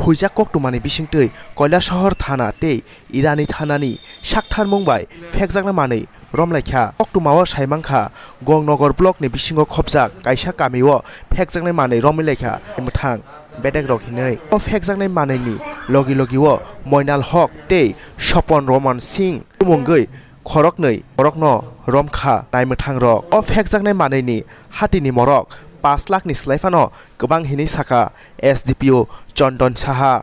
हुइजा कक्टुमानि बिसिंतै कयलाशहर थाना तै इरानी थानानि साकथार मुंबाय फेकजागना मानै रमलाइखा कक्टुमाव साइमांखा गंनगर ब्लकनि बिसिङाव खबजाक कायसा गामियाव फेकजागनाय मानै रमलाइखा मोथां बेदेक रखिनै अ फेकजागनाय मानैनि लगी लगिव मयनाल हक तै सपन रमन सिंह मुंगै खरकनै खरकन रमखा नायमोथां रक अ फेकजागनाय मानैनि हातिनि मरक 5 लाखनि स्लाइफानो गोबां हिनि साखा एसडिपिअ चन्दन साहा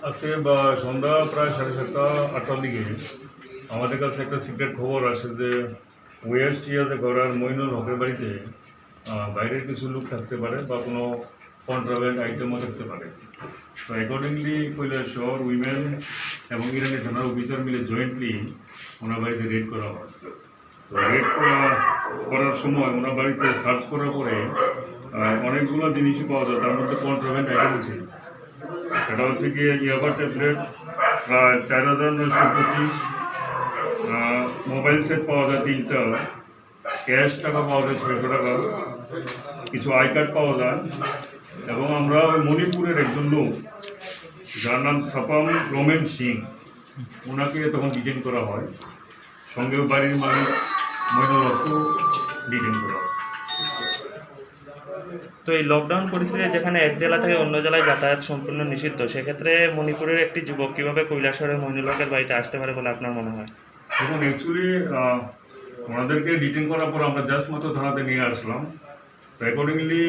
আজকে সন্ধ্যা প্রায় 7:30 8টার দিকে আমাদের কাছে একটা সিক্রেট খবর আসে যে ওয়েস্ট ইয়াজে গড়ার মইনুল হকের বাড়িতে বাইরের কিছু লোক থাকতে পারে বা কোনো কন্ট্রাব্যান্ড আইটেমও থাকতে পারে। তো অ্যাকর্ডিংলি কৈলাসহর উইমেন এবং ইরানি থানার অফিসার মিলে জয়েন্টলি ওনার বাড়িতে রেড করা হয়। তো রেড করার সময় ওনার বাড়িতে সার্চ করার পরে অনেকগুলো জিনিসই পাওয়া যায়, তার মধ্যে কন্ট্রাব্যান্ড আইটেম ছিল। এটা হচ্ছে গিয়ে ইয়াবা ট্যাবলেট প্রায় 4925, মোবাইল সেট পাওয়া যায় 3টা, ক্যাশ টাকা পাওয়া যায় 600 টাকা, কিছু আই কার্ড পাওয়া যায়। এবং আমরা মণিপুরের একজন লোক যার নাম সাপাম রমেন সিং, ওনাকে তখন ডিটেন করা হয়, সঙ্গে বাড়ির মালিক মইনুল হককেও ডিটেন করা হয়। তো এই লকডাউন পরিস্থিতিতে যেখানে এক জেলা থেকে অন্য জেলায় যাতায়াত সম্পূর্ণ নিষিদ্ধ, সেক্ষেত্রে মণিপুরের একটি যুবক কিভাবে কৈলাসহরের মইনুল হকের বাড়িতে আসতে পারে বলে আপনার মনে হয়? দেখুন, অ্যাকচুয়ালি ওনাদেরকে ডিটেন করার পর আমরা জাস্ট মাত্র থানাতে নিয়ে আসলাম। তো অ্যাকর্ডিংলি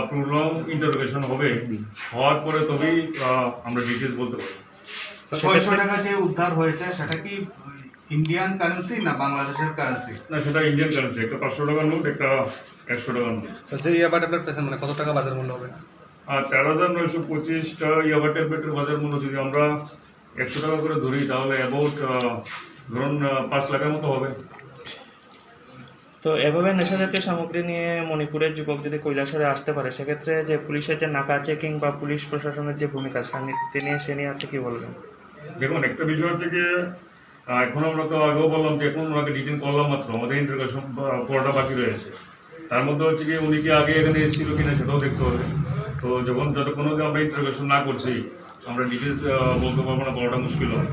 প্রলং ইন্টারোগেশন হওয়ার পরে তবেই আমরা ডিটেলস বলতে পারি। 600 টাকা যে উদ্ধার হয়েছে সেটা কি ইন্ডিয়ান কারেন্সি না বাংলাদেশের কারেন্সি? না, সেটা ইন্ডিয়ান কারেন্সি, একটা 500 টাকার নোট, একটা 100 টাকার নোট। যে ইয়াবা ট্যাবলেট পেয়েছেন মানে কত টাকা বাজার মূল্য হবে? আর 4925টা ইয়াবা ট্যাবলেটের বাজার মূল্য যদি আমরা 100 টাকা করে ধরি তাহলে অ্যাবাউট ধরুন 5 লাখের মতো হবে। তো এভাবে নেশাজাতীয় সামগ্রী নিয়ে মণিপুরের যুবক যদি কৈলাসহরে আসতে পারে, সেক্ষেত্রে যে পুলিশের যে নাকা চেকিং বা পুলিশ প্রশাসনের যে ভূমিকা সে নিয়ে আপনি কি বলবেন? দেখুন, একটা বিষয় হচ্ছে যে এখন আমরা তো আগেও বললাম যে এখন ওনাকে ডিটেন করলাম মাত্র, আমাদের ইন্টারোগেশন পড়াটা বাকি রয়েছে। তার মধ্যে হচ্ছে কি উনি কি আগে এখানে এসেছিল কিনা সেটাও দেখতে হবে। তো যতক্ষণ আমরা ইন্টারোগেশন না করছি আমরা ডিটেলস বলতে পারবো না, বলাটা মুশকিল হয়।